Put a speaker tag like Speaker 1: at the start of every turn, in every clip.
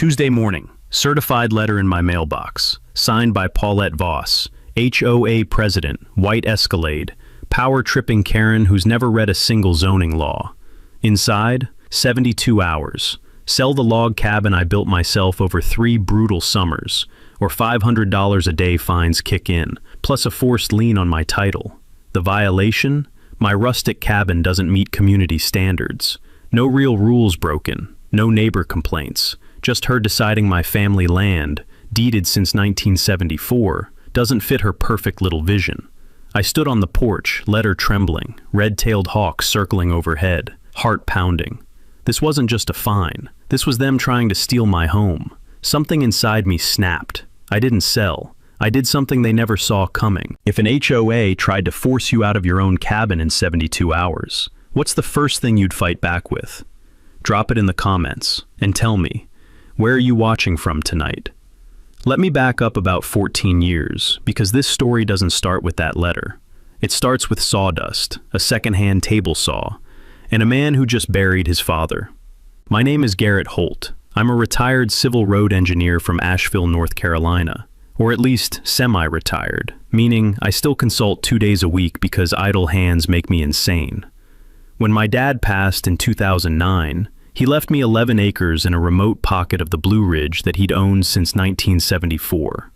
Speaker 1: Tuesday morning, certified letter in my mailbox, signed by Paulette Voss, HOA president, white Escalade, power-tripping Karen who's never read a single zoning law. Inside, 72 hours. Sell the log cabin I built myself over 3 brutal summers, or $500 a day fines kick in, plus a forced lien on my title. The violation? My rustic cabin doesn't meet community standards. No real rules broken, no neighbor complaints, just her deciding my family land, deeded since 1974, doesn't fit her perfect little vision. I stood on the porch, letter trembling, red-tailed hawks circling overhead, heart pounding. This wasn't just a fine. This was them trying to steal my home. Something inside me snapped. I didn't sell. I did something they never saw coming. If an HOA tried to force you out of your own cabin in 72 hours, what's the first thing you'd fight back with? Drop it in the comments and tell me, where are you watching from tonight? Let me back up about 14 years, because this story doesn't start with that letter. It starts with sawdust, a secondhand table saw, and a man who just buried his father. My name is Garrett Holt. I'm a retired civil road engineer from Asheville, North Carolina, or at least semi-retired, meaning I still consult 2 days a week because idle hands make me insane. When my dad passed in 2009, he left me 11 acres in a remote pocket of the Blue Ridge that he'd owned since 1974.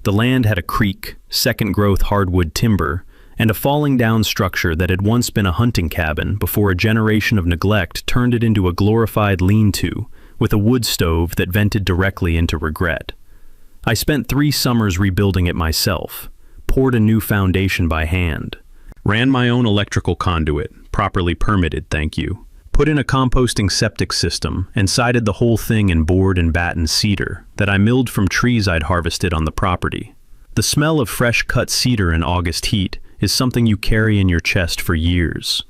Speaker 1: The land had a creek, second-growth hardwood timber, and a falling-down structure that had once been a hunting cabin before a generation of neglect turned it into a glorified lean-to with a wood stove that vented directly into regret. I spent 3 summers rebuilding it myself, poured a new foundation by hand, ran my own electrical conduit, properly permitted, thank you, put in a composting septic system, and sided the whole thing in board and batten cedar that I milled from trees I'd harvested on the property. The smell of fresh-cut cedar in August heat is something you carry in your chest for years.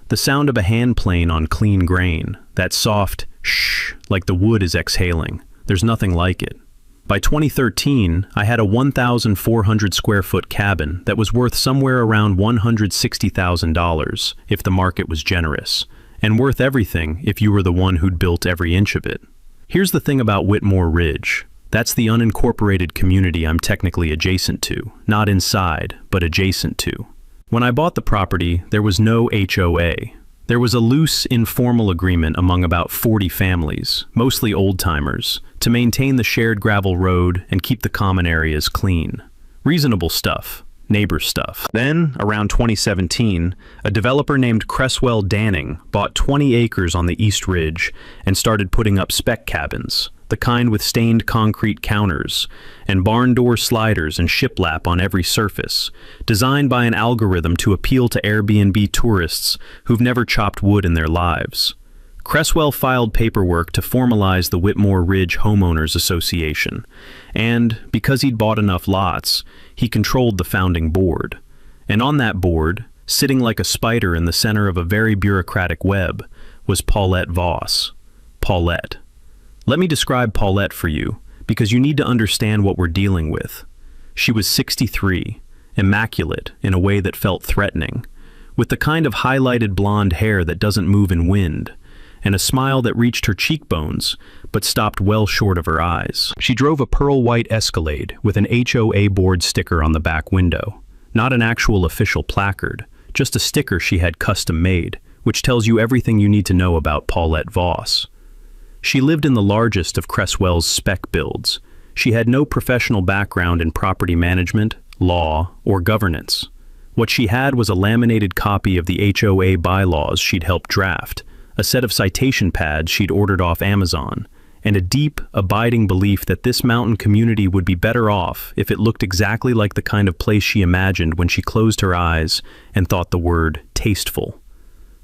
Speaker 1: The sound of a hand plane on clean grain, that soft shh, like the wood is exhaling, there's nothing like it. By 2013, I had a 1,400 square foot cabin that was worth somewhere around $160,000 if the market was generous, and worth everything if you were the one who'd built every inch of it. Here's the thing about Whitmore Ridge. That's the unincorporated community I'm technically adjacent to, not inside, but adjacent to. When I bought the property, there was no HOA. There was a loose, informal agreement among about 40 families, mostly old-timers, to maintain the shared gravel road and keep the common areas clean. Reasonable stuff, neighbor stuff. Then, around 2017, a developer named Cresswell Danning bought 20 acres on the East Ridge and started putting up spec cabins, the kind with stained concrete counters, and barn door sliders and shiplap on every surface, designed by an algorithm to appeal to Airbnb tourists who've never chopped wood in their lives. Cresswell filed paperwork to formalize the Whitmore Ridge Homeowners Association, and because he'd bought enough lots, he controlled the founding board. And on that board, sitting like a spider in the center of a very bureaucratic web, was Paulette Voss. Paulette. Let me describe Paulette for you, because you need to understand what we're dealing with. She was 63, immaculate in a way that felt threatening, with the kind of highlighted blonde hair that doesn't move in wind, and a smile that reached her cheekbones, but stopped well short of her eyes. She drove a pearl-white Escalade with an HOA board sticker on the back window. Not an actual official placard, just a sticker she had custom-made, which tells you everything you need to know about Paulette Voss. She lived in the largest of Cresswell's spec builds. She had no professional background in property management, law, or governance. What she had was a laminated copy of the HOA bylaws she'd helped draft, a set of citation pads she'd ordered off Amazon, and a deep, abiding belief that this mountain community would be better off if it looked exactly like the kind of place she imagined when she closed her eyes and thought the word tasteful.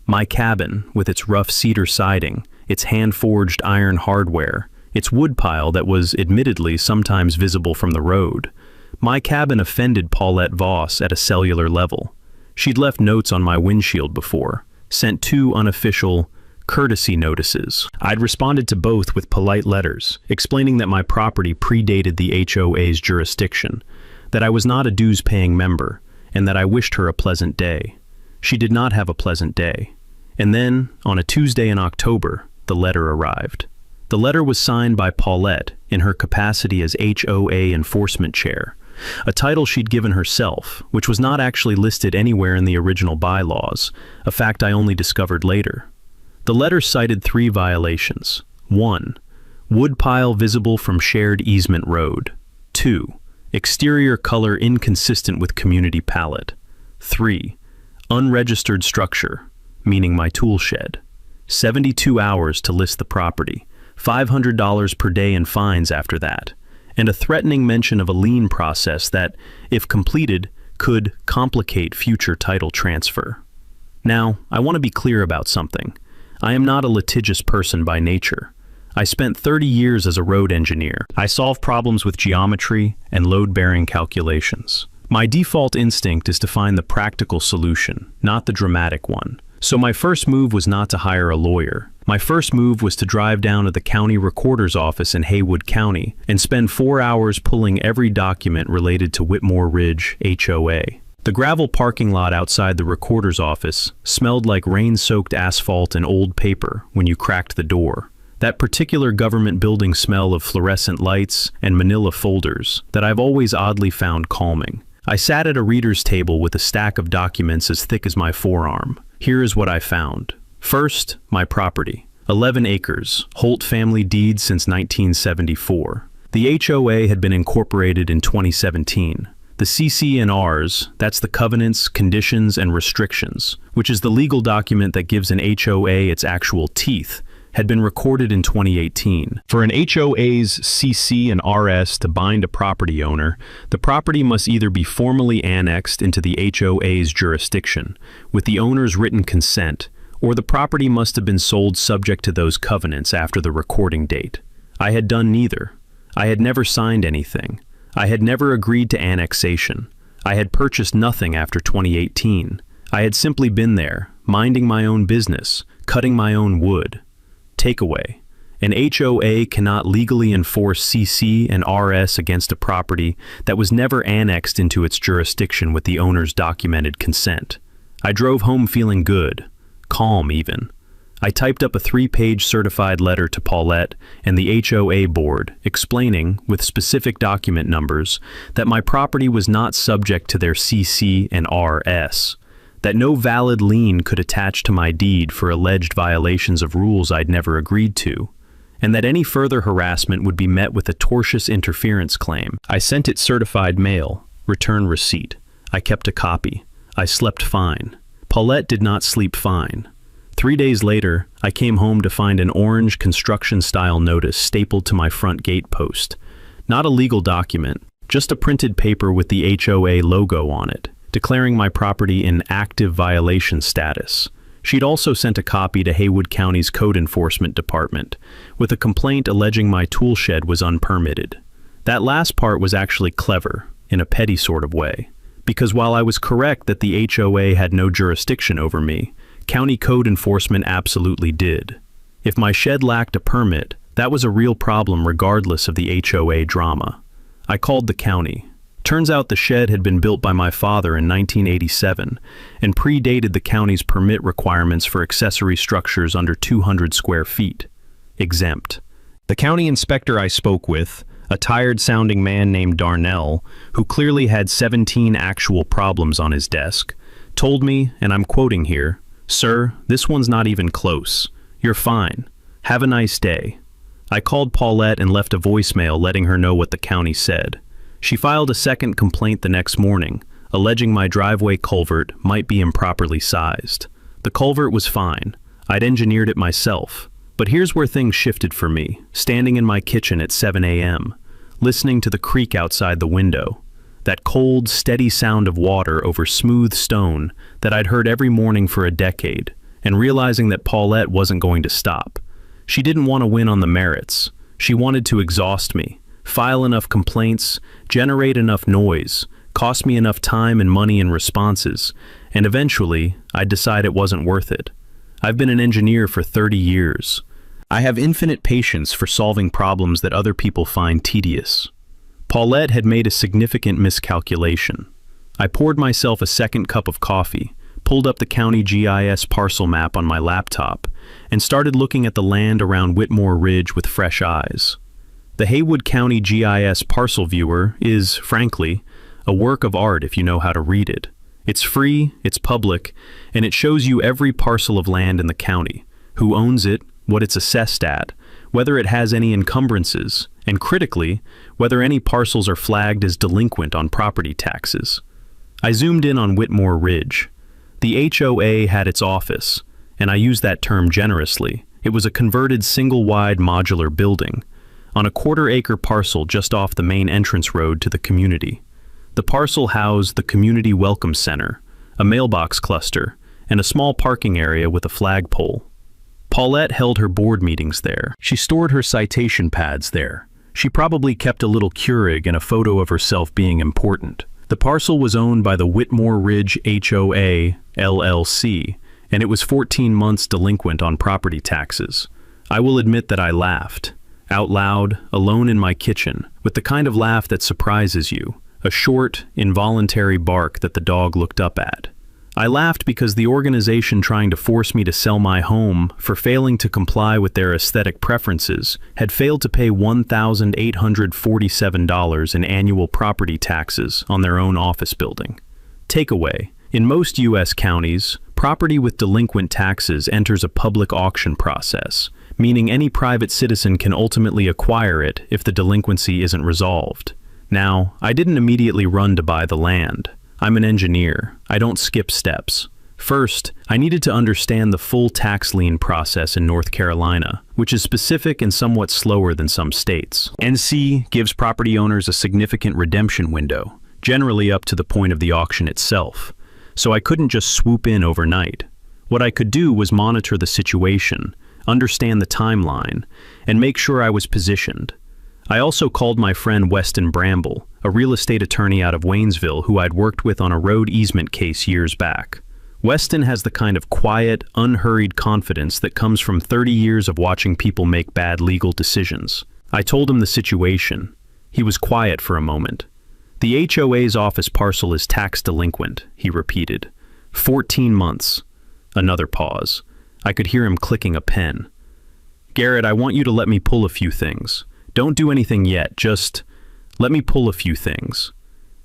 Speaker 1: My cabin, with its rough cedar siding, its hand-forged iron hardware, its woodpile that was admittedly sometimes visible from the road. My cabin offended Paulette Voss at a cellular level. She'd left notes on my windshield before, sent 2 unofficial courtesy notices. I'd responded to both with polite letters, explaining that my property predated the HOA's jurisdiction, that I was not a dues-paying member, and that I wished her a pleasant day. She did not have a pleasant day. And then, on a Tuesday in October, the letter arrived. The letter was signed by Paulette in her capacity as HOA enforcement chair, a title she'd given herself, which was not actually listed anywhere in the original bylaws, a fact I only discovered later. The letter cited 3 violations. 1. Woodpile visible from shared easement road. 2. Exterior color inconsistent with community palette. 3. Unregistered structure, meaning my tool shed. 72 hours to list the property, $500 per day in fines after that, and a threatening mention of a lien process that, if completed, could complicate future title transfer. Now, I want to be clear about something. I am not a litigious person by nature. I spent 30 years as a road engineer. I solve problems with geometry and load-bearing calculations. My default instinct is to find the practical solution, not the dramatic one. So my first move was not to hire a lawyer. My first move was to drive down to the county recorder's office in Haywood County and spend 4 hours pulling every document related to Whitmore Ridge HOA. The gravel parking lot outside the recorder's office smelled like rain-soaked asphalt and old paper when you cracked the door. That particular government building smell of fluorescent lights and manila folders that I've always oddly found calming. I sat at a reader's table with a stack of documents as thick as my forearm. Here is what I found. First, my property. 11 acres, Holt family deed since 1974. The HOA had been incorporated in 2017. The CC&Rs, that's the covenants, conditions, and restrictions, which is the legal document that gives an HOA its actual teeth, had been recorded in 2018. For an HOA's CC and RS to bind a property owner, the property must either be formally annexed into the HOA's jurisdiction, with the owner's written consent, or the property must have been sold subject to those covenants after the recording date. I had done neither. I had never signed anything. I had never agreed to annexation. I had purchased nothing after 2018. I had simply been there, minding my own business, cutting my own wood. Takeaway. An HOA cannot legally enforce CC and RS against a property that was never annexed into its jurisdiction with the owner's documented consent. I drove home feeling good, calm even. I typed up a 3-page certified letter to Paulette and the HOA board explaining, with specific document numbers, that my property was not subject to their CC and RS, that no valid lien could attach to my deed for alleged violations of rules I'd never agreed to, and that any further harassment would be met with a tortious interference claim. I sent it certified mail, return receipt. I kept a copy. I slept fine. Paulette did not sleep fine. 3 days later, I came home to find an orange construction-style notice stapled to my front gate post. Not a legal document, just a printed paper with the HOA logo on it, declaring my property in active violation status. She'd also sent a copy to Haywood County's Code Enforcement Department, with a complaint alleging my tool shed was unpermitted. That last part was actually clever, in a petty sort of way, because while I was correct that the HOA had no jurisdiction over me, County Code Enforcement absolutely did. If my shed lacked a permit, that was a real problem regardless of the HOA drama. I called the county. Turns out the shed had been built by my father in 1987 and predated the county's permit requirements for accessory structures under 200 square feet. Exempt. The county inspector I spoke with, a tired-sounding man named Darnell, who clearly had 17 actual problems on his desk, told me, and I'm quoting here, "Sir, this one's not even close. You're fine. Have a nice day." I called Paulette and left a voicemail letting her know what the county said. She filed a second complaint the next morning, alleging my driveway culvert might be improperly sized. The culvert was fine. I'd engineered it myself. But here's where things shifted for me, standing in my kitchen at 7 a.m., listening to the creak outside the window. That cold, steady sound of water over smooth stone that I'd heard every morning for a decade, and realizing that Paulette wasn't going to stop. She didn't want to win on the merits. She wanted to exhaust me, file enough complaints, generate enough noise, cost me enough time and money in responses, and eventually, I'd decide it wasn't worth it. I've been an engineer for 30 years. I have infinite patience for solving problems that other people find tedious. Paulette had made a significant miscalculation. I poured myself a second cup of coffee, pulled up the county GIS parcel map on my laptop, and started looking at the land around Whitmore Ridge with fresh eyes. The Haywood County GIS Parcel Viewer is, frankly, a work of art if you know how to read it. It's free, it's public, and it shows you every parcel of land in the county, who owns it, what it's assessed at, whether it has any encumbrances, and critically, whether any parcels are flagged as delinquent on property taxes. I zoomed in on Whitmore Ridge. The HOA had its office, and I use that term generously. It was a converted single-wide modular building on a quarter-acre parcel just off the main entrance road to the community. The parcel housed the Community Welcome Center, a mailbox cluster, and a small parking area with a flagpole. Paulette held her board meetings there. She stored her citation pads there. She probably kept a little Keurig and a photo of herself being important. The parcel was owned by the Whitmore Ridge HOA, LLC, and it was 14 months delinquent on property taxes. I will admit that I laughed, out loud, alone in my kitchen, with the kind of laugh that surprises you, a short, involuntary bark that the dog looked up at. I laughed because the organization trying to force me to sell my home for failing to comply with their aesthetic preferences had failed to pay $1,847 in annual property taxes on their own office building. Takeaway: in most U.S. counties, property with delinquent taxes enters a public auction process, meaning any private citizen can ultimately acquire it if the delinquency isn't resolved. Now, I didn't immediately run to buy the land. I'm an engineer. I don't skip steps. First, I needed to understand the full tax lien process in North Carolina, which is specific and somewhat slower than some states. NC gives property owners a significant redemption window, generally up to the point of the auction itself. So I couldn't just swoop in overnight. What I could do was monitor the situation, understand the timeline, and make sure I was positioned. I also called my friend Weston Bramble, a real estate attorney out of Waynesville who I'd worked with on a road easement case years back. Weston has the kind of quiet, unhurried confidence that comes from 30 years of watching people make bad legal decisions. I told him the situation. He was quiet for a moment. The HOA's office parcel is tax delinquent, he repeated. 14 months. Another pause. I could hear him clicking a pen. Garrett, I want you to let me pull a few things. Don't do anything yet, just let me pull a few things.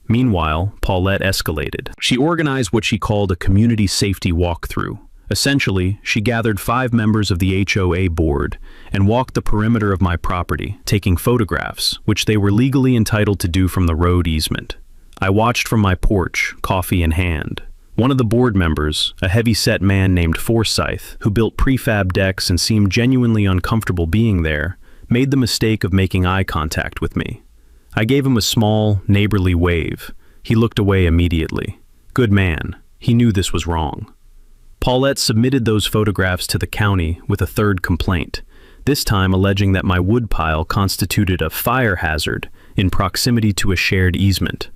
Speaker 1: Meanwhile, Paulette escalated. She organized what she called a community safety walkthrough. Essentially, she gathered 5 members of the HOA board and walked the perimeter of my property, taking photographs, which they were legally entitled to do from the road easement. I watched from my porch, coffee in hand. One of the board members, a heavy-set man named Forsyth, who built prefab decks and seemed genuinely uncomfortable being there, made the mistake of making eye contact with me. I gave him a small, neighborly wave. He looked away immediately. Good man. He knew this was wrong. Paulette submitted those photographs to the county with a third complaint, this time alleging that my woodpile constituted a fire hazard in proximity to a shared easement.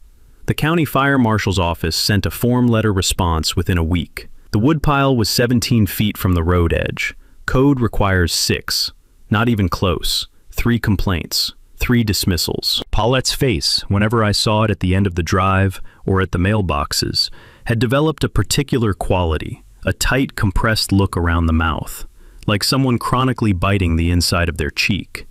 Speaker 1: The county fire marshal's office sent a form letter response within a week. The woodpile was 17 feet from the road edge. Code requires 6. Not even close. 3 complaints. 3 dismissals. Paulette's face, whenever I saw it at the end of the drive or at the mailboxes, had developed a particular quality, a tight, compressed look around the mouth, like someone chronically biting the inside of their cheek.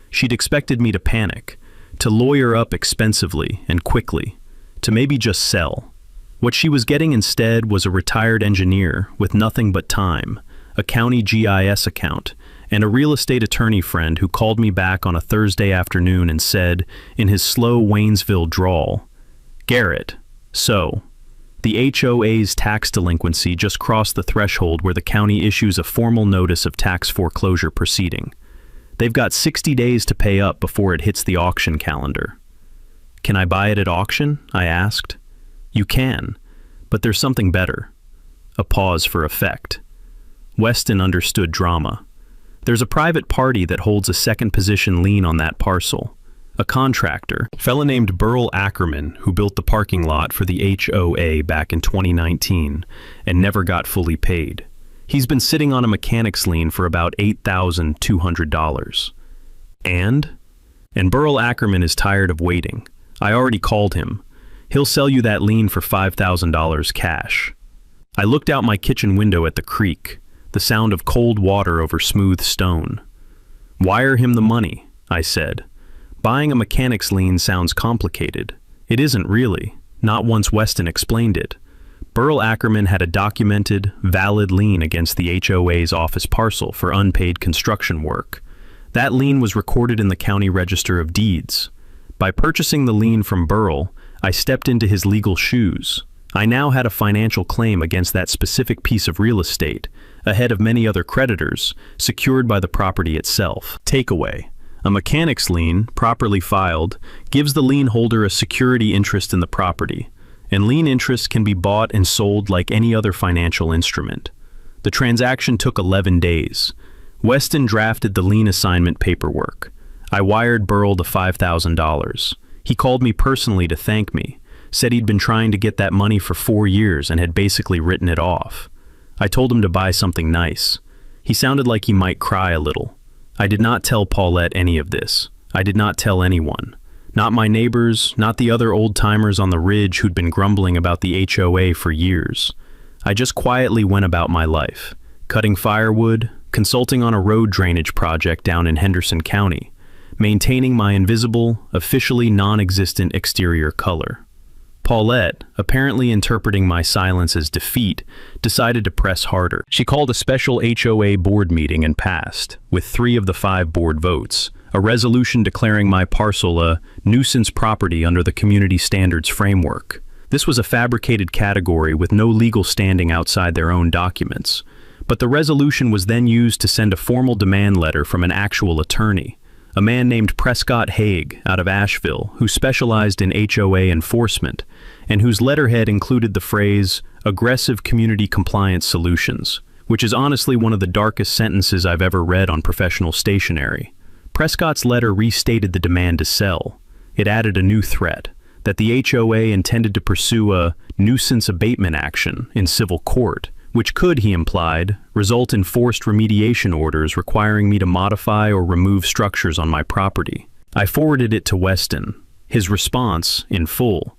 Speaker 1: She'd expected me to panic, to lawyer up expensively and quickly, to maybe just sell. What she was getting instead was a retired engineer with nothing but time, a county GIS account, and a real estate attorney friend who called me back on a Thursday afternoon and said, in his slow Waynesville drawl, "Garrett, so, the HOA's tax delinquency just crossed the threshold where the county issues a formal notice of tax foreclosure proceeding. They've got 60 days to pay up before it hits the auction calendar." "Can I buy it at auction?" I asked. "You can, but there's something better." A pause for effect. Weston understood drama. There's a private party that holds a second position lien on that parcel. A contractor, a fella named Burl Ackerman, who built the parking lot for the HOA back in 2019 and never got fully paid. He's been sitting on a mechanics lien for about $8,200. And Burl Ackerman is tired of waiting. I already called him. He'll sell you that lien for $5,000 cash. I looked out my kitchen window at the creek. the sound of cold water over smooth stone. "Wire him the money," I said. Buying a mechanic's lien sounds complicated. It isn't really, not once Weston explained it. Burl Ackerman had a documented, valid lien against the HOA's office parcel for unpaid construction work. That lien was recorded in the County Register of Deeds. By purchasing the lien from Burl, I stepped into his legal shoes. I now had a financial claim against that specific piece of real estate, ahead of many other creditors, secured by the property itself. Takeaway: a mechanic's lien, properly filed, gives the lien holder a security interest in the property, and lien interests can be bought and sold like any other financial instrument. The transaction took 11 days. Weston drafted the lien assignment paperwork. I wired Burl the $5,000. He called me personally to thank me, said he'd been trying to get that money for 4 years and had basically written it off. I told him to buy something nice. He sounded like he might cry a little. I did not tell Paulette any of this. I did not tell anyone. Not my neighbors, not the other old-timers on the ridge who'd been grumbling about the HOA for years. I just quietly went about my life, cutting firewood, consulting on a road drainage project down in Henderson County, maintaining my invisible, officially non-existent exterior color. Paulette, apparently interpreting my silence as defeat, decided to press harder. She called a special HOA board meeting and passed, with 3 of the 5 board votes, a resolution declaring my parcel a nuisance property under the Community Standards Framework. This was a fabricated category with no legal standing outside their own documents, but the resolution was then used to send a formal demand letter from an actual attorney, a man named Prescott Haig out of Asheville, who specialized in HOA enforcement, and whose letterhead included the phrase, "aggressive community compliance solutions," which is honestly one of the darkest sentences I've ever read on professional stationery. Prescott's letter restated the demand to sell. It added a new threat, that the HOA intended to pursue a nuisance abatement action in civil court, which could, he implied, result in forced remediation orders requiring me to modify or remove structures on my property. I forwarded it to Weston. His response, in full: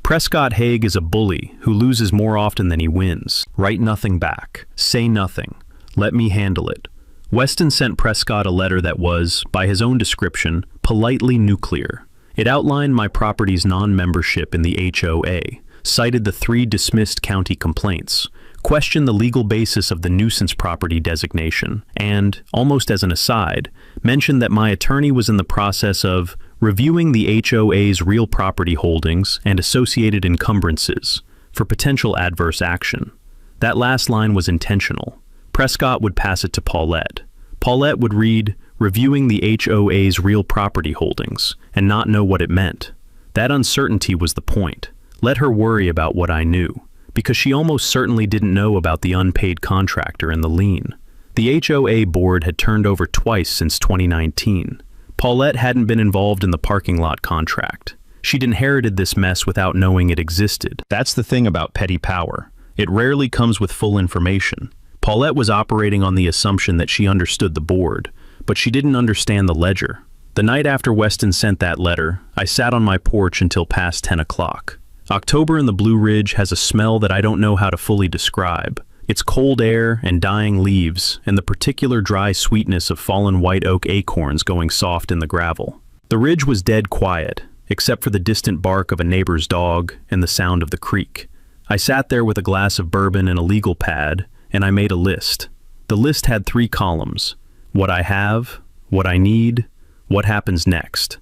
Speaker 1: "Prescott Haig is a bully who loses more often than he wins. Write nothing back. Say nothing. Let me handle it." Weston sent Prescott a letter that was, by his own description, politely nuclear. It outlined my property's non-membership in the HOA, cited the 3 dismissed county complaints, questioned the legal basis of the nuisance property designation, and, almost as an aside, mentioned that my attorney was in the process of reviewing the HOA's real property holdings and associated encumbrances for potential adverse action. That last line was intentional. Prescott would pass it to Paulette. Paulette would read, "reviewing the HOA's real property holdings," and not know what it meant. That uncertainty was the point. Let her worry about what I knew, because she almost certainly didn't know about the unpaid contractor and the lien. The HOA board had turned over twice since 2019. Paulette hadn't been involved in the parking lot contract. She'd inherited this mess without knowing it existed. That's the thing about petty power. It rarely comes with full information. Paulette was operating on the assumption that she understood the board, but she didn't understand the ledger. The night after Weston sent that letter, I sat on my porch until past 10 o'clock. October in the Blue Ridge has a smell that I don't know how to fully describe. It's cold air and dying leaves, and the particular dry sweetness of fallen white oak acorns going soft in the gravel. The ridge was dead quiet, except for the distant bark of a neighbor's dog and the sound of the creek. I sat there with a glass of bourbon and a legal pad, and I made a list. The list had 3 columns: what I have, what I need, what happens next.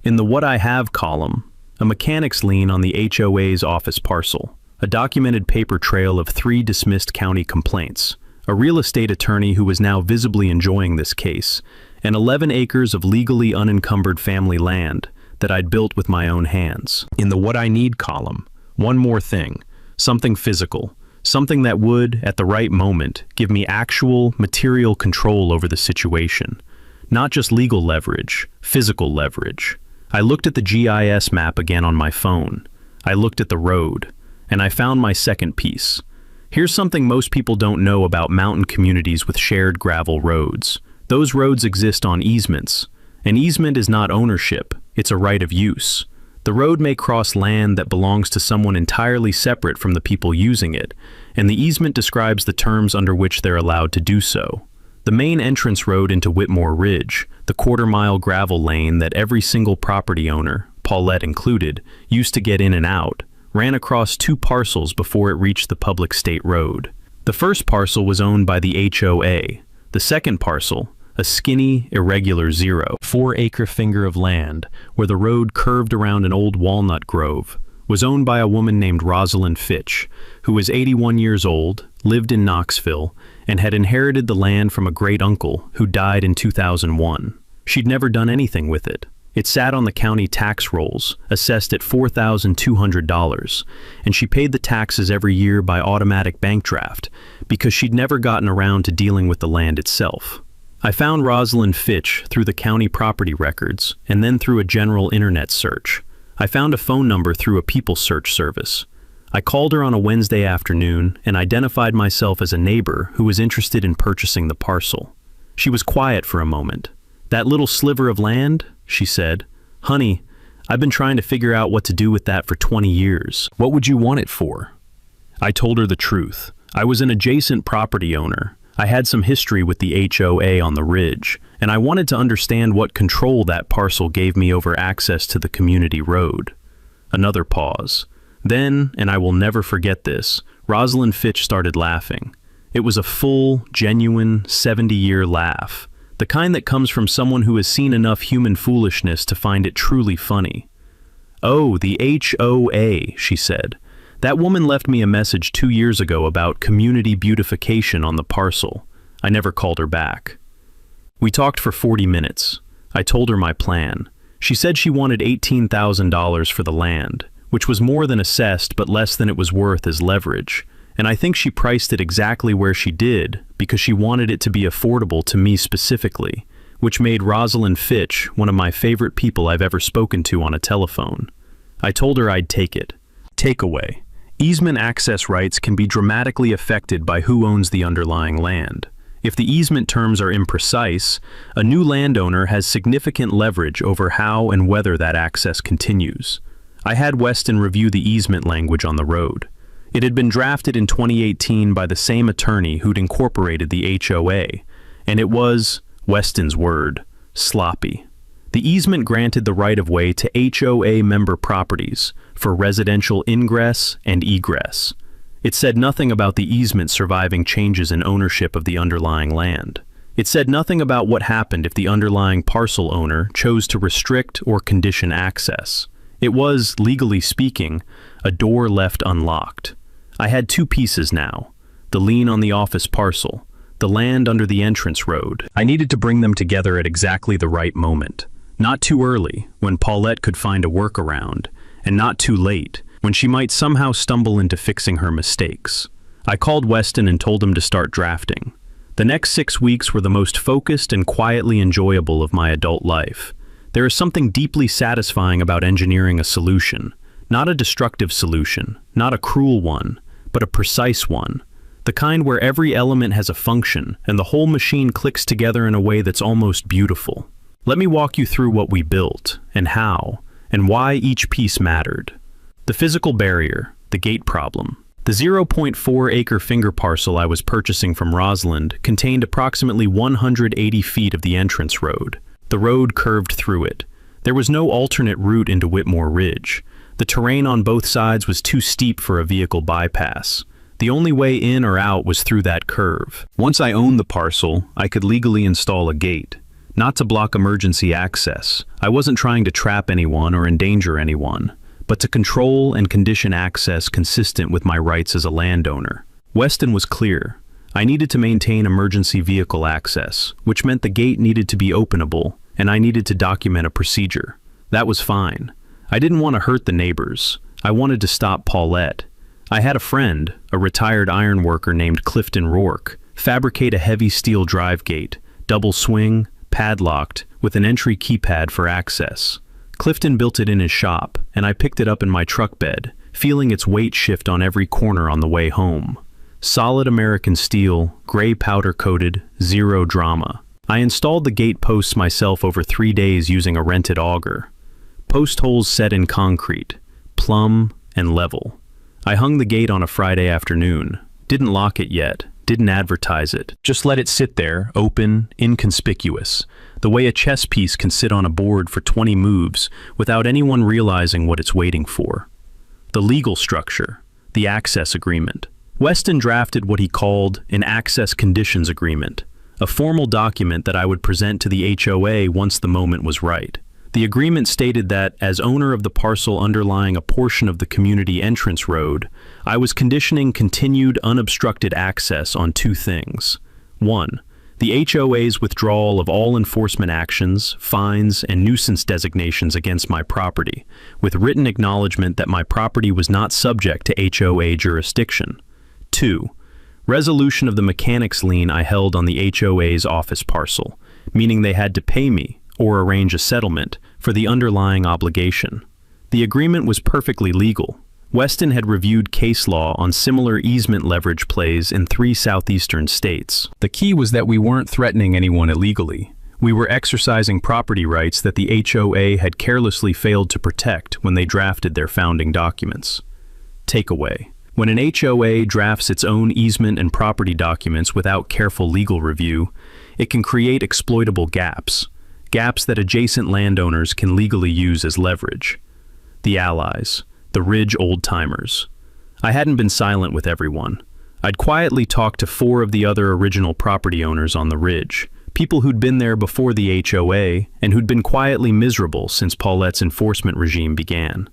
Speaker 1: In the what I have column, a mechanic's lien on the HOA's office parcel, a documented paper trail of 3 dismissed county complaints, a real estate attorney who was now visibly enjoying this case, and 11 acres of legally unencumbered family land that I'd built with my own hands. In the what I need column, one more thing, something physical, something that would, at the right moment, give me actual, material control over the situation. Not just legal leverage, physical leverage. I looked at the GIS map again on my phone. I looked at the road, and I found my second piece. Here's something most people don't know about mountain communities with shared gravel roads. Those roads exist on easements. An easement is not ownership, it's a right of use. The road may cross land that belongs to someone entirely separate from the people using it, and the easement describes the terms under which they're allowed to do so. The main entrance road into Whitmore Ridge, the quarter-mile gravel lane that every single property owner, Paulette included, used to get in and out, ran across 2 parcels before it reached the public state road. The first parcel was owned by the HOA. The second parcel, a skinny, irregular 0.4-acre finger of land where the road curved around an old walnut grove, was owned by a woman named Rosalind Fitch, who was 81 years old, lived in Knoxville, and had inherited the land from a great-uncle who died in 2001. She'd never done anything with it. It sat on the county tax rolls, assessed at $4,200, and she paid the taxes every year by automatic bank draft because she'd never gotten around to dealing with the land itself. I found Rosalind Fitch through the county property records and then through a general internet search. I found a phone number through a people search service. I called her on a Wednesday afternoon and identified myself as a neighbor who was interested in purchasing the parcel. She was quiet for a moment. "That little sliver of land?" she said. "Honey, I've been trying to figure out what to do with that for 20 years. What would you want it for?" I told her the truth. I was an adjacent property owner. I had some history with the HOA on the ridge, and I wanted to understand what control that parcel gave me over access to the community road. Another pause. Then, and I will never forget this, Rosalind Fitch started laughing. It was a full, genuine, 70-year laugh. The kind that comes from someone who has seen enough human foolishness to find it truly funny. "Oh, the HOA," she said. "That woman left me a message 2 years ago about community beautification on the parcel." I never called her back. We talked for 40 minutes. I told her my plan. She said she wanted $18,000 for the land, which was more than assessed but less than it was worth as leverage. And I think she priced it exactly where she did because she wanted it to be affordable to me specifically, which made Rosalind Fitch one of my favorite people I've ever spoken to on a telephone. I told her I'd take it. Takeaway. Easement access rights can be dramatically affected by who owns the underlying land. If the easement terms are imprecise, a new landowner has significant leverage over how and whether that access continues. I had Weston review the easement language on the road. It had been drafted in 2018 by the same attorney who'd incorporated the HOA, and it was, Weston's word, sloppy. The easement granted the right-of-way to HOA member properties for residential ingress and egress. It said nothing about the easement surviving changes in ownership of the underlying land. It said nothing about what happened if the underlying parcel owner chose to restrict or condition access. It was, legally speaking, a door left unlocked. I had 2 pieces now, the lien on the office parcel, the land under the entrance road. I needed to bring them together at exactly the right moment. Not too early, when Paulette could find a workaround, and not too late, when she might somehow stumble into fixing her mistakes. I called Weston and told him to start drafting. The next 6 weeks were the most focused and quietly enjoyable of my adult life. There is something deeply satisfying about engineering a solution. Not a destructive solution, not a cruel one, but a precise one. The kind where every element has a function and the whole machine clicks together in a way that's almost beautiful. Let me walk you through what we built, and how, and why each piece mattered. The physical barrier, the gate problem. The 0.4-acre finger parcel I was purchasing from Rosalind contained approximately 180 feet of the entrance road. The road curved through it. There was no alternate route into Whitmore Ridge. The terrain on both sides was too steep for a vehicle bypass. The only way in or out was through that curve. Once I owned the parcel, I could legally install a gate. Not to block emergency access. I wasn't trying to trap anyone or endanger anyone, but to control and condition access consistent with my rights as a landowner. Weston was clear. I needed to maintain emergency vehicle access, which meant the gate needed to be openable, and I needed to document a procedure. That was fine. I didn't want to hurt the neighbors. I wanted to stop Paulette. I had a friend, a retired iron worker named Clifton Rourke, fabricate a heavy steel drive gate, double swing, padlocked, with an entry keypad for access. Clifton built it in his shop, and I picked it up in my truck bed, feeling its weight shift on every corner on the way home. Solid American steel, gray powder-coated, zero drama. I installed the gate posts myself over 3 days using a rented auger. Post holes set in concrete, plumb and level. I hung the gate on a Friday afternoon. Didn't lock it yet, didn't advertise it. Just let it sit there, open, inconspicuous, the way a chess piece can sit on a board for 20 moves without anyone realizing what it's waiting for. The legal structure, the access agreement. Weston drafted what he called an access conditions agreement, a formal document that I would present to the HOA once the moment was right. The agreement stated that, as owner of the parcel underlying a portion of the community entrance road, I was conditioning continued unobstructed access on two things. 1. The HOA's withdrawal of all enforcement actions, fines, and nuisance designations against my property, with written acknowledgement that my property was not subject to HOA jurisdiction. 2. Resolution of the mechanics lien I held on the HOA's office parcel, meaning they had to pay me or arrange a settlement for the underlying obligation. The agreement was perfectly legal. Weston had reviewed case law on similar easement leverage plays in 3 southeastern states. The key was that we weren't threatening anyone illegally. We were exercising property rights that the HOA had carelessly failed to protect when they drafted their founding documents. Takeaway. When an HOA drafts its own easement and property documents without careful legal review, it can create exploitable gaps that adjacent landowners can legally use as leverage. The allies, the Ridge old-timers. I hadn't been silent with everyone. I'd quietly talked to 4 of the other original property owners on the Ridge, people who'd been there before the HOA and who'd been quietly miserable since Paulette's enforcement regime began.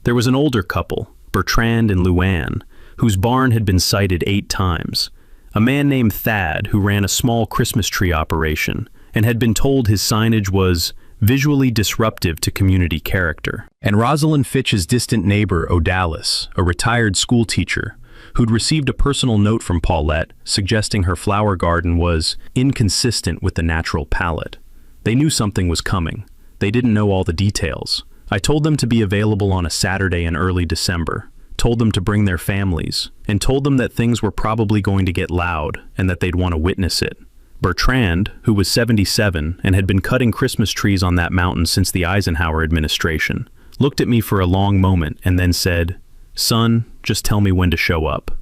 Speaker 1: There was an older couple, Bertrand and Luann, whose barn had been cited 8 times, a man named Thad who ran a small Christmas tree operation and had been told his signage was visually disruptive to community character. And Rosalind Fitch's distant neighbor, Odalis, a retired school teacher, who'd received a personal note from Paulette suggesting her flower garden was inconsistent with the natural palette. They knew something was coming. They didn't know all the details. I told them to be available on a Saturday in early December, told them to bring their families, and told them that things were probably going to get loud and that they'd want to witness it. Bertrand, who was 77 and had been cutting Christmas trees on that mountain since the Eisenhower administration, looked at me for a long moment and then said, "Son, just tell me when to show up."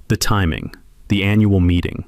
Speaker 1: The timing, the annual meeting.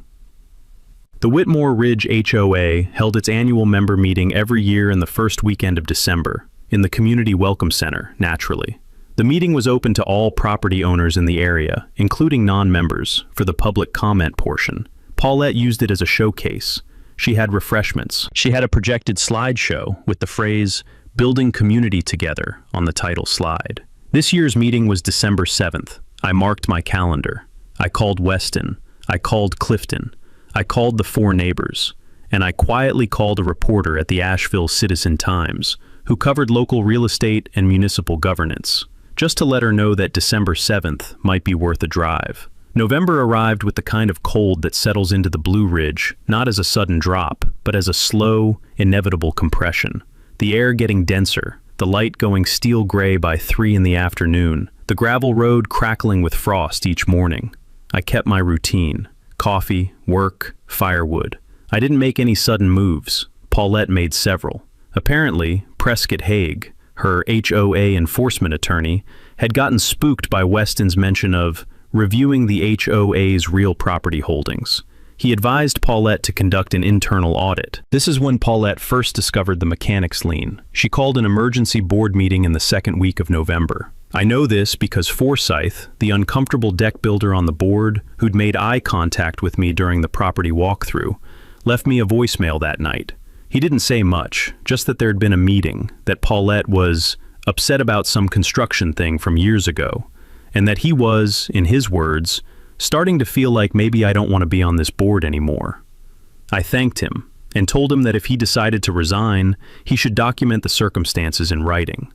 Speaker 1: The Whitmore Ridge HOA held its annual member meeting every year in the first weekend of December, in the Community Welcome Center, naturally. The meeting was open to all property owners in the area, including non-members, for the public comment portion. Paulette used it as a showcase. She had refreshments. She had a projected slideshow with the phrase, "Building Community Together," on the title slide. This year's meeting was December 7th. I marked my calendar. I called Weston. I called Clifton. I called the 4 neighbors. And I quietly called a reporter at the Asheville Citizen-Times, who covered local real estate and municipal governance, just to let her know that December 7th might be worth a drive. November arrived with the kind of cold that settles into the Blue Ridge, not as a sudden drop, but as a slow, inevitable compression. The air getting denser, the light going steel gray by 3 in the afternoon, the gravel road crackling with frost each morning. I kept my routine. Coffee, work, firewood. I didn't make any sudden moves. Paulette made several. Apparently, Prescott Haig, her HOA enforcement attorney, had gotten spooked by Weston's mention of reviewing the HOA's real property holdings. He advised Paulette to conduct an internal audit. This is when Paulette first discovered the mechanics lien. She called an emergency board meeting in the 2nd week of November. I know this because Forsyth, the uncomfortable deck builder on the board, who'd made eye contact with me during the property walkthrough, left me a voicemail that night. He didn't say much, just that there'd been a meeting, that Paulette was upset about some construction thing from years ago, and that he was, in his words, starting to feel like maybe I don't want to be on this board anymore. I thanked him and told him that if he decided to resign, he should document the circumstances in writing.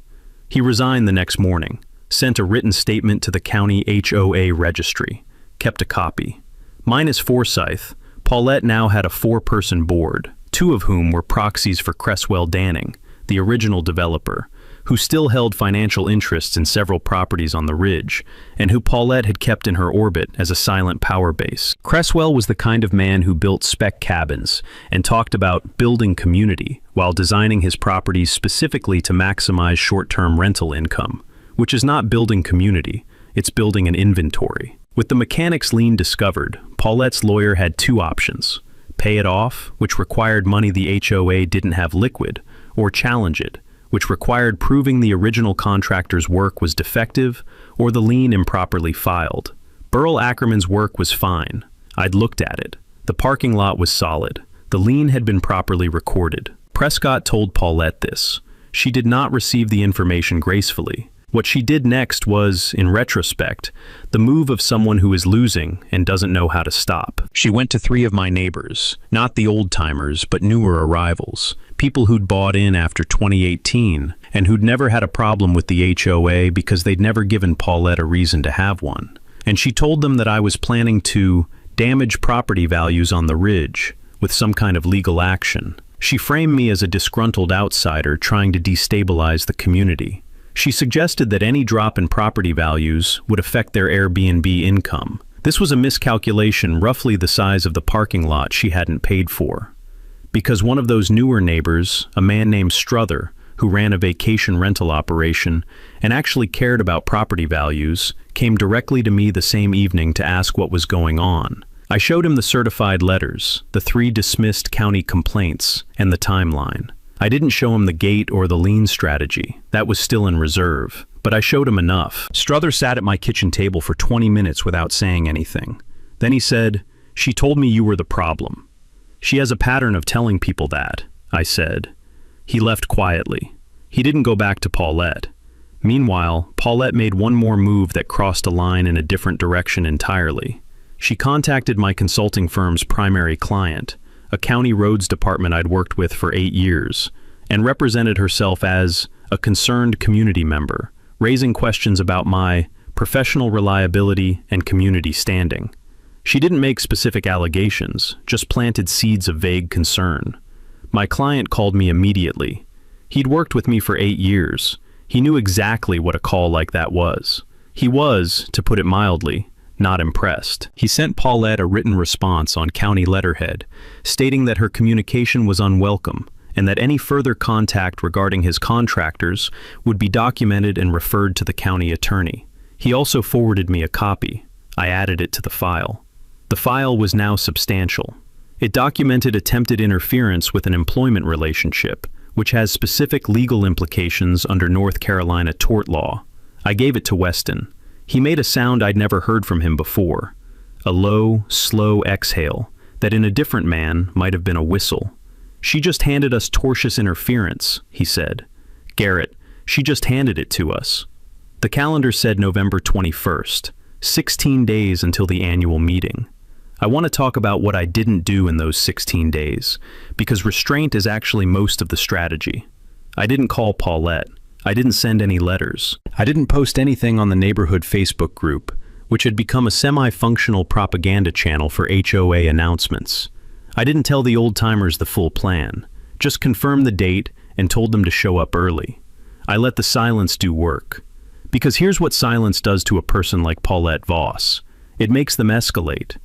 Speaker 1: He resigned the next morning, sent a written statement to the county HOA registry, kept a copy. Minus Forsyth, Paulette now had a 4-person board, 2 of whom were proxies for Cresswell Danning, the original developer, who still held financial interests in several properties on the Ridge, and who Paulette had kept in her orbit as a silent power base. Cresswell was the kind of man who built spec cabins and talked about building community while designing his properties specifically to maximize short-term rental income, which is not building community, it's building an inventory. With the mechanic's lien discovered, Paulette's lawyer had two options: pay it off, which required money the HOA didn't have liquid, or challenge it, which required proving the original contractor's work was defective or the lien improperly filed. Burl Ackerman's work was fine. I'd looked at it. The parking lot was solid. The lien had been properly recorded. Prescott told Paulette this. She did not receive the information gracefully. What she did next was, in retrospect, the move of someone who is losing and doesn't know how to stop. She went to 3 of my neighbors, not the old-timers, but newer arrivals, people who'd bought in after 2018 and who'd never had a problem with the HOA because they'd never given Paulette a reason to have one. And she told them that I was planning to damage property values on the ridge with some kind of legal action. She framed me as a disgruntled outsider trying to destabilize the community. She suggested that any drop in property values would affect their Airbnb income. This was a miscalculation roughly the size of the parking lot she hadn't paid for. Because one of those newer neighbors, a man named Struther, who ran a vacation rental operation and actually cared about property values, came directly to me the same evening to ask what was going on. I showed him the certified letters, the 3 dismissed county complaints, and the timeline. I didn't show him the gate or the lien strategy. That was still in reserve. But I showed him enough. Struther sat at my kitchen table for 20 minutes without saying anything. Then he said, "She told me you were the problem." "She has a pattern of telling people that," I said. He left quietly. He didn't go back to Paulette. Meanwhile, Paulette made one more move that crossed a line in a different direction entirely. She contacted my consulting firm's primary client, a county roads department I'd worked with for 8 years, and represented herself as a concerned community member, raising questions about my professional reliability and community standing. She didn't make specific allegations, just planted seeds of vague concern. My client called me immediately. He'd worked with me for 8 years. He knew exactly what a call like that was. He was, to put it mildly, not impressed. He sent Paulette a written response on county letterhead, stating that her communication was unwelcome and that any further contact regarding his contractors would be documented and referred to the county attorney. He also forwarded me a copy. I added it to the file. The file was now substantial. It documented attempted interference with an employment relationship, which has specific legal implications under North Carolina tort law. I gave it to Weston. He made a sound I'd never heard from him before, a low, slow exhale that in a different man might have been a whistle. "She just handed us tortious interference," he said. "Garrett, she just handed it to us." The calendar said November 21st, 16 days until the annual meeting. I want to talk about what I didn't do in those 16 days, because restraint is actually most of the strategy. I didn't call Paulette. I didn't send any letters. I didn't post anything on the neighborhood Facebook group, which had become a semi-functional propaganda channel for HOA announcements. I didn't tell the old-timers the full plan, just confirmed the date and told them to show up early. I let the silence do work. Because here's what silence does to a person like Paulette Voss. It makes them escalate.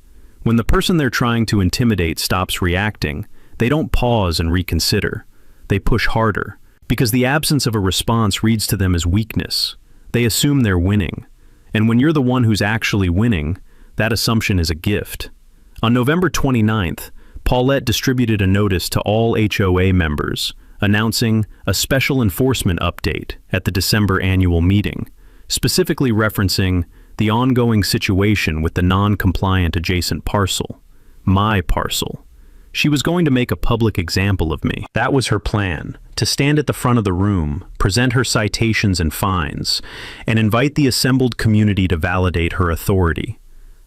Speaker 1: When the person they're trying to intimidate stops reacting, they don't pause and reconsider. They push harder. Because the absence of a response reads to them as weakness. They assume they're winning. And when you're the one who's actually winning, that assumption is a gift. On November 29th, Paulette distributed a notice to all HOA members, announcing a special enforcement update at the December annual meeting, specifically referencing the ongoing situation with the non-compliant adjacent parcel, my parcel. She was going to make a public example of me. That was her plan, to stand at the front of the room, present her citations and fines, and invite the assembled community to validate her authority.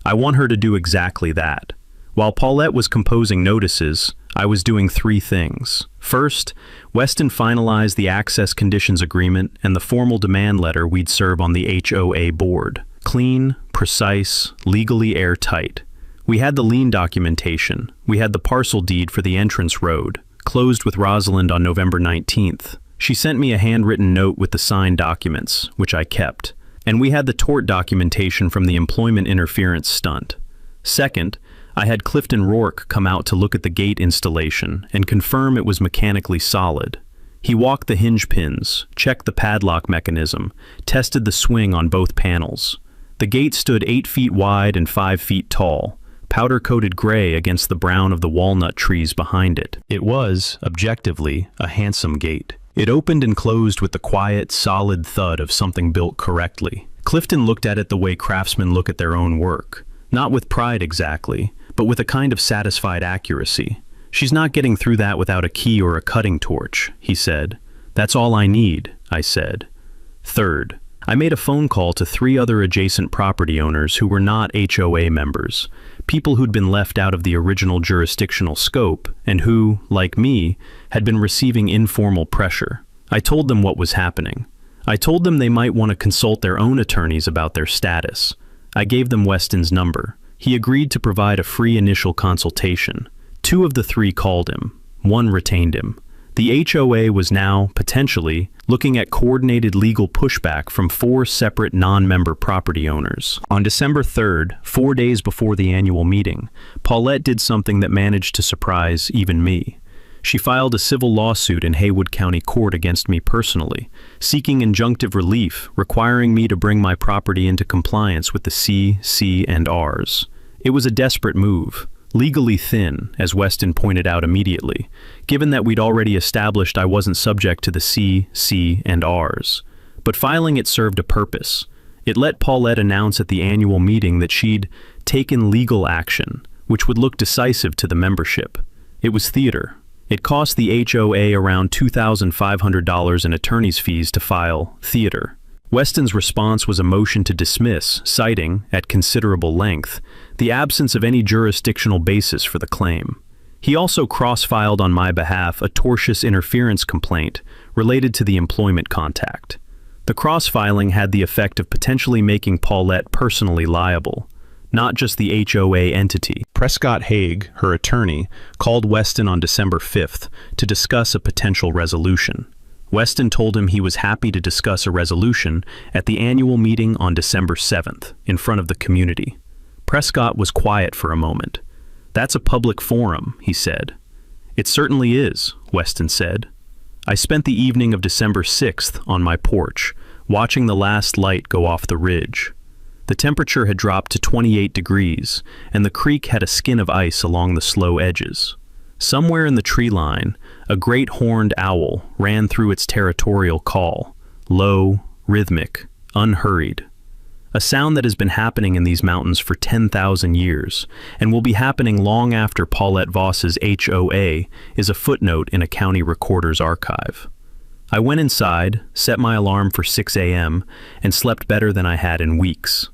Speaker 1: I want her to do exactly that. While Paulette was composing notices, I was doing 3 things. First, Weston finalized the access conditions agreement and the formal demand letter we'd serve on the HOA board. Clean, precise, legally airtight. We had the lien documentation. We had the parcel deed for the entrance road, closed with Rosalind on November 19th. She sent me a handwritten note with the signed documents, which I kept. And we had the tort documentation from the employment interference stunt. Second, I had Clifton Rourke come out to look at the gate installation and confirm it was mechanically solid. He walked the hinge pins, checked the padlock mechanism, tested the swing on both panels. The gate stood 8 feet wide and 5 feet tall, powder-coated gray against the brown of the walnut trees behind it. It was, objectively, a handsome gate. It opened and closed with the quiet, solid thud of something built correctly. Clifton looked at it the way craftsmen look at their own work. Not with pride exactly, but with a kind of satisfied accuracy. "She's not getting through that without a key or a cutting torch," he said. "That's all I need," I said. Third, I made a phone call to 3 other adjacent property owners who were not HOA members, people who'd been left out of the original jurisdictional scope and who, like me, had been receiving informal pressure. I told them what was happening. I told them they might want to consult their own attorneys about their status. I gave them Weston's number. He agreed to provide a free initial consultation. 2 of the 3 called him. 1 retained him. The HOA was now, potentially, looking at coordinated legal pushback from 4 separate non-member property owners. On December 3rd, 4 days before the annual meeting, Paulette did something that managed to surprise even me. She filed a civil lawsuit in Haywood County Court against me personally, seeking injunctive relief, requiring me to bring my property into compliance with the C&Rs. It was a desperate move. Legally thin, as Weston pointed out immediately, given that we'd already established I wasn't subject to the C&Rs. But filing it served a purpose. It let Paulette announce at the annual meeting that she'd taken legal action, which would look decisive to the membership. It was theater. It cost the HOA around $2,500 in attorney's fees to file theater. Weston's response was a motion to dismiss, citing, at considerable length, the absence of any jurisdictional basis for the claim. He also cross-filed on my behalf a tortious interference complaint related to the employment contact. The cross-filing had the effect of potentially making Paulette personally liable, not just the HOA entity. Prescott Haig, her attorney, called Weston on December 5th to discuss a potential resolution. Weston told him he was happy to discuss a resolution at the annual meeting on December 7th, in front of the community. Prescott was quiet for a moment. "That's a public forum," he said. "It certainly is," Weston said. I spent the evening of December 6th on my porch, watching the last light go off the ridge. The temperature had dropped to 28 degrees, and the creek had a skin of ice along the slow edges. Somewhere in the tree line, a great horned owl ran through its territorial call, low, rhythmic, unhurried. A sound that has been happening in these mountains for 10,000 years, and will be happening long after Paulette Voss's HOA is a footnote in a county recorder's archive. I went inside, set my alarm for 6 a.m., and slept better than I had in weeks.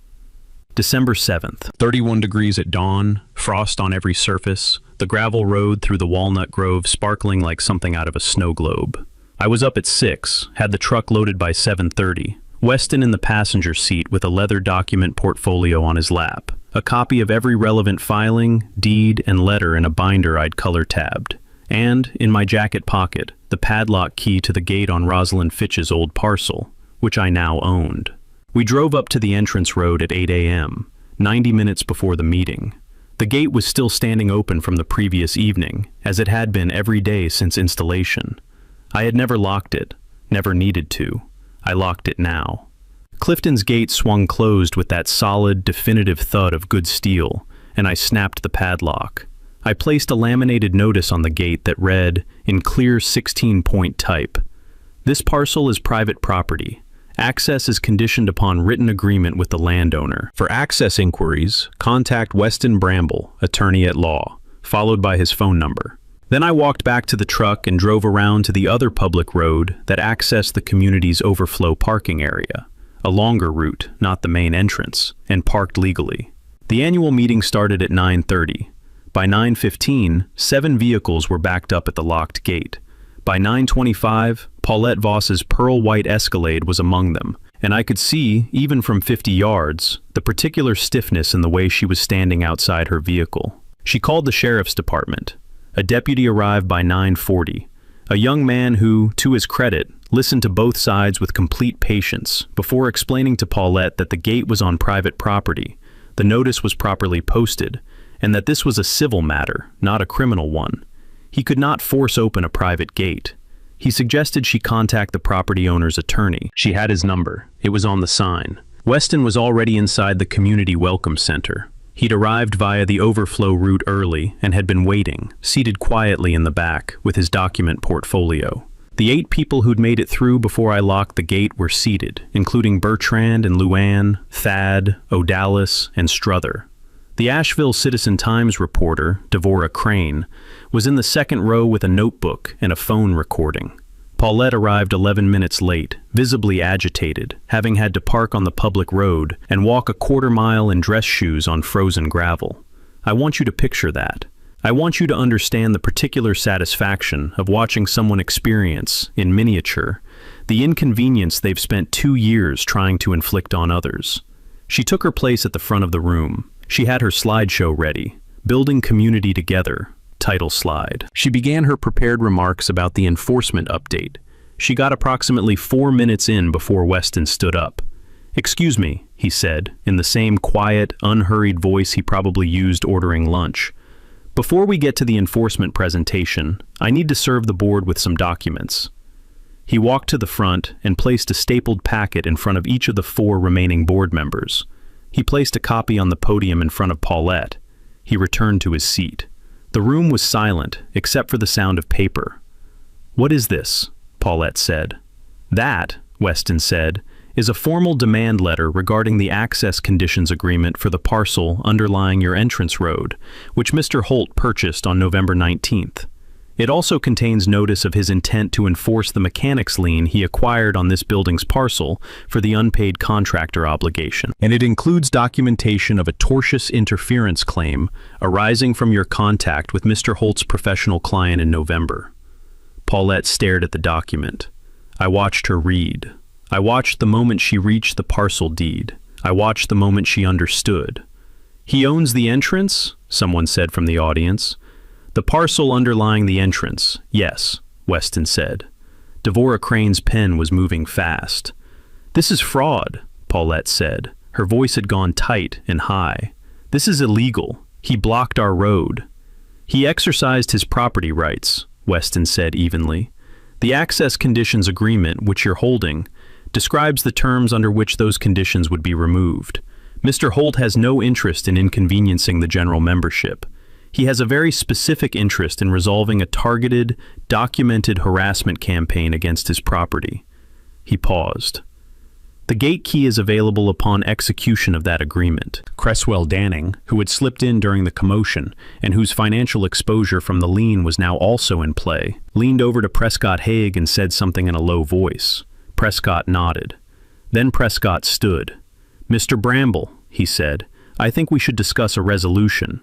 Speaker 1: December 7th, 31 degrees at dawn, frost on every surface, the gravel road through the walnut grove sparkling like something out of a snow globe. I was up at 6, had the truck loaded by 7:30. Weston in the passenger seat with a leather document portfolio on his lap, a copy of every relevant filing, deed, and letter in a binder I'd color-tabbed. And, in my jacket pocket, the padlock key to the gate on Rosalind Fitch's old parcel, which I now owned. We drove up to the entrance road at 8 a.m., 90 minutes before the meeting. The gate was still standing open from the previous evening, as it had been every day since installation. I had never locked it, never needed to. I locked it now. Clifton's gate swung closed with that solid, definitive thud of good steel, and I snapped the padlock. I placed a laminated notice on the gate that read, in clear 16-point type, "This parcel is private property. Access is conditioned upon written agreement with the landowner. For access inquiries, contact Weston Bramble, attorney at law," followed by his phone number. Then I walked back to the truck and drove around to the other public road that accessed the community's overflow parking area, a longer route, not the main entrance, and parked legally. The annual meeting started at 9:30. By 9:15, 7 vehicles were backed up at the locked gate. By 9:25, Paulette Voss's pearl white Escalade was among them, and I could see, even from 50 yards, the particular stiffness in the way she was standing outside her vehicle. She called the sheriff's department. A deputy arrived by 9:40, a young man who, to his credit, listened to both sides with complete patience before explaining to Paulette that the gate was on private property, the notice was properly posted, and that this was a civil matter, not a criminal one. He could not force open a private gate. He suggested she contact the property owner's attorney. She had his number. It was on the sign. Weston was already inside the community welcome center. He'd arrived via the overflow route early and had been waiting, seated quietly in the back with his document portfolio. The 8 people who'd made it through before I locked the gate were seated, including Bertrand and Luann, Thad, O'Dallas, and Struther. The Asheville Citizen-Times reporter, Devorah Crane, was in the second row with a notebook and a phone recording. Paulette arrived 11 minutes late, visibly agitated, having had to park on the public road and walk a quarter-mile in dress shoes on frozen gravel. I want you to picture that. I want you to understand the particular satisfaction of watching someone experience, in miniature, the inconvenience they've spent 2 years trying to inflict on others. She took her place at the front of the room. She had her slideshow ready, Building Community Together, title slide. She began her prepared remarks about the enforcement update. She got approximately 4 minutes in before Weston stood up. "Excuse me," he said, in the same quiet, unhurried voice he probably used ordering lunch. "Before we get to the enforcement presentation, I need to serve the board with some documents." He walked to the front and placed a stapled packet in front of each of the 4 remaining board members. He placed a copy on the podium in front of Paulette. He returned to his seat. The room was silent, except for the sound of paper. "What is this?" Paulette said. "That," Weston said, "is a formal demand letter regarding the access conditions agreement for the parcel underlying your entrance road, which Mr. Holt purchased on November 19th. It also contains notice of his intent to enforce the mechanics lien he acquired on this building's parcel for the unpaid contractor obligation. And it includes documentation of a tortious interference claim arising from your contact with Mr. Holt's professional client in November." Paulette stared at the document. I watched her read. I watched the moment she reached the parcel deed. I watched the moment she understood. "He owns the entrance?" someone said from the audience. "The parcel underlying the entrance, yes," Weston said. Devorah Crane's pen was moving fast. "This is fraud," Paulette said. Her voice had gone tight and high. "This is illegal. He blocked our road." "He exercised his property rights," Weston said evenly. "The access conditions agreement, which you're holding, describes the terms under which those conditions would be removed. Mr. Holt has no interest in inconveniencing the general membership. He has a very specific interest in resolving a targeted, documented harassment campaign against his property." He paused. "The gate key is available upon execution of that agreement." Cresswell Danning, who had slipped in during the commotion and whose financial exposure from the lien was now also in play, leaned over to Prescott Haig and said something in a low voice. Prescott nodded. Then Prescott stood. "Mr. Bramble," he said, "I think we should discuss a resolution."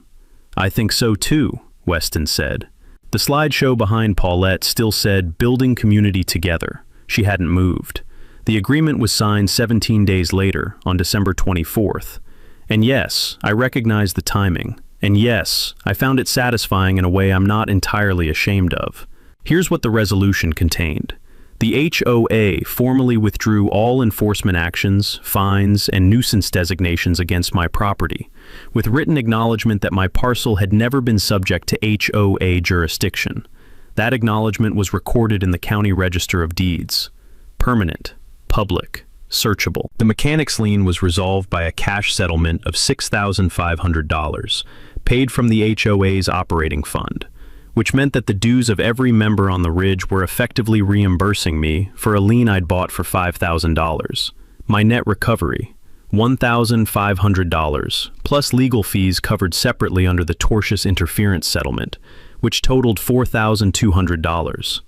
Speaker 1: "I think so too," Weston said. The slideshow behind Paulette still said Building Community Together. She hadn't moved. The agreement was signed 17 days later, on December 24th. And yes, I recognize the timing. And yes, I found it satisfying in a way I'm not entirely ashamed of. Here's what the resolution contained. The HOA formally withdrew all enforcement actions, fines, and nuisance designations against my property, with written acknowledgement that my parcel had never been subject to HOA jurisdiction. That acknowledgement was recorded in the County Register of Deeds. Permanent, public, searchable. The mechanics lien was resolved by a cash settlement of $6,500, paid from the HOA's operating fund, which meant that the dues of every member on the ridge were effectively reimbursing me for a lien I'd bought for $5,000. My net recovery, $1,500, plus legal fees covered separately under the tortious interference settlement, which totaled $4,200.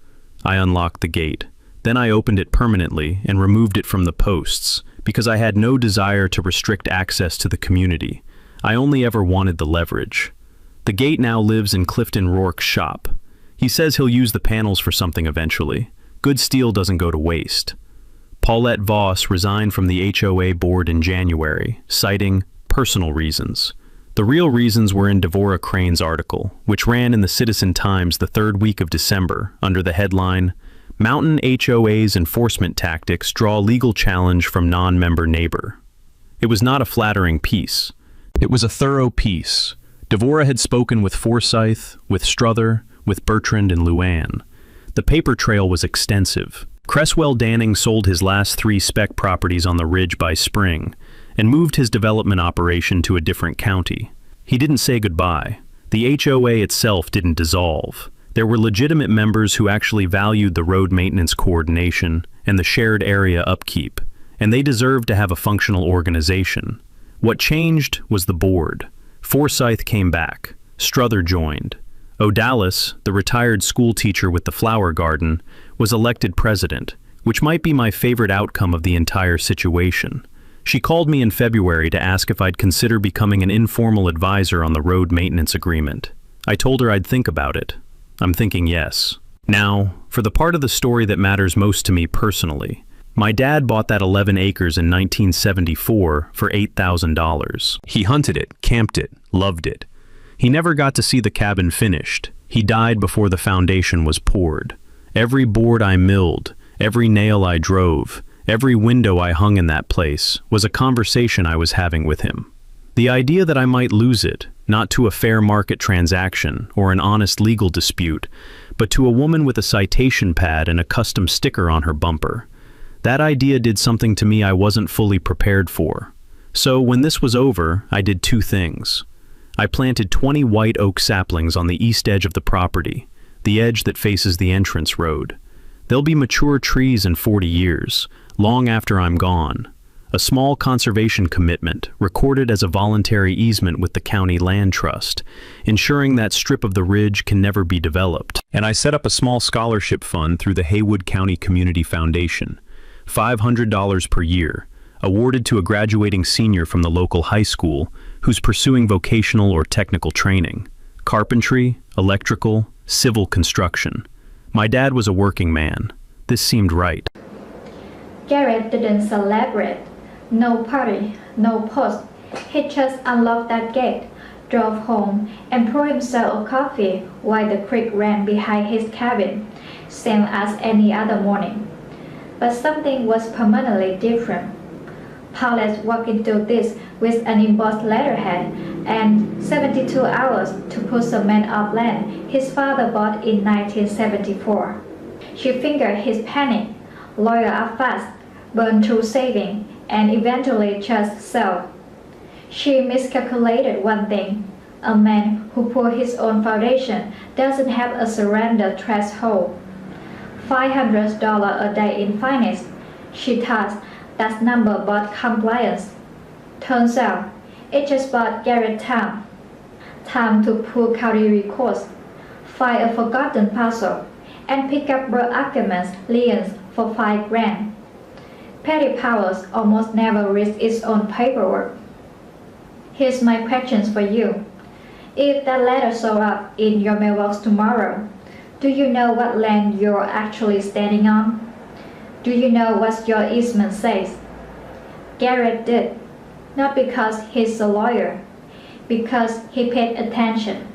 Speaker 1: I unlocked the gate. Then I opened it permanently and removed it from the posts, because I had no desire to restrict access to the community. I only ever wanted the leverage. The gate now lives in Clifton Rourke's shop. He says he'll use the panels for something eventually. Good steel doesn't go to waste. Paulette Voss resigned from the HOA board in January, citing personal reasons. The real reasons were in Devorah Crane's article, which ran in the Citizen-Times the 3rd week of December under the headline, "Mountain HOA's Enforcement Tactics Draw Legal Challenge from Non-Member Neighbor." It was not a flattering piece. It was a thorough piece. Devorah had spoken with Forsyth, with Struther, with Bertrand and Luann. The paper trail was extensive. Cresswell Danning sold his last 3 spec properties on the Ridge by spring and moved his development operation to a different county. He didn't say goodbye. The HOA itself didn't dissolve. There were legitimate members who actually valued the road maintenance coordination and the shared area upkeep, and they deserved to have a functional organization. What changed was the board. Forsyth came back. Struther joined. O'Dallas, the retired school teacher with the flower garden, was elected president, which might be my favorite outcome of the entire situation. She called me in February to ask if I'd consider becoming an informal advisor on the road maintenance agreement. I told her I'd think about it. I'm thinking yes. Now, for the part of the story that matters most to me personally. My dad bought that 11 acres in 1974 for $8,000. He hunted it, camped it, loved it. He never got to see the cabin finished. He died before the foundation was poured. Every board I milled, every nail I drove, every window I hung in that place was a conversation I was having with him. The idea that I might lose it, not to a fair market transaction or an honest legal dispute, but to a woman with a citation pad and a custom sticker on her bumper. That idea did something to me I wasn't fully prepared for. So when this was over, I did 2 things. I planted 20 white oak saplings on the east edge of the property, the edge that faces the entrance road. They'll be mature trees in 40 years, long after I'm gone. A small conservation commitment, recorded as a voluntary easement with the county land trust, ensuring that strip of the ridge can never be developed. And I set up a small scholarship fund through the Haywood County Community Foundation, $500 per year, awarded to a graduating senior from the local high school who's pursuing vocational or technical training, carpentry, electrical, civil construction. My dad was a working man. This seemed right.
Speaker 2: Garrett didn't celebrate. No party, no post. He just unlocked that gate, drove home, and poured himself a coffee while the creek ran behind his cabin, same as any other morning. But something was permanently different. Paulette walked into this with an embossed letterhead and 72 hours to put some man of land his father bought in 1974. She fingered his penny, lawyer up fast, burned through saving, and eventually just sold. She miscalculated one thing. A man who poured his own foundation doesn't have a surrender threshold. $500 a day in finance. She thought that number bought compliance. Turns out, it just bought Garrett time. Time to pull county records, find a forgotten puzzle, and pick up broad arguments liens for $5,000. Petty powers almost never reads its own paperwork. Here's my questions for you. If that letter shows up in your mailbox tomorrow, do you know what land you're actually standing on? Do you know what your easement says? Garrett did, not because he's a lawyer, because he paid attention.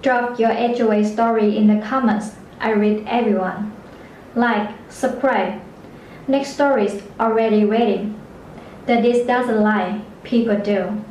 Speaker 2: Drop your HOA story in the comments. I read everyone. Like, subscribe. Next story's already waiting. The This Doesn't Lie, people do.